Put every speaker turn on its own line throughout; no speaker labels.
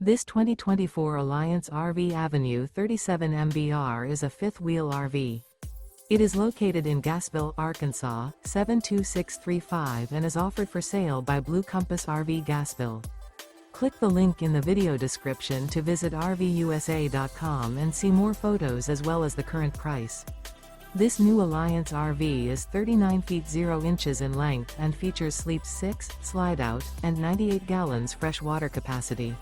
This 2024 Alliance RV Avenue 37 MBR is a fifth-wheel RV. It is located in Gassville, Arkansas, 72635 and is offered for sale by Blue Compass RV Gassville. Click the link in the video description to visit RVUSA.com and see more photos as well as the current price. This new Alliance RV is 39 feet 0 inches in length and features sleep 6, slide-out, and 98 gallons fresh water capacity.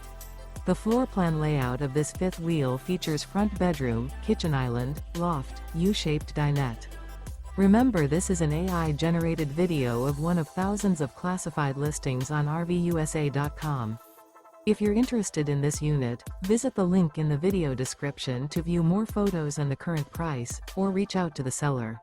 The floor plan layout of this fifth wheel features front bedroom, kitchen island, loft, U-shaped dinette. Remember, this is an AI-generated video of one of thousands of classified listings on RVUSA.com. If you're interested in this unit, visit the link in the video description to view more photos and the current price, or reach out to the seller.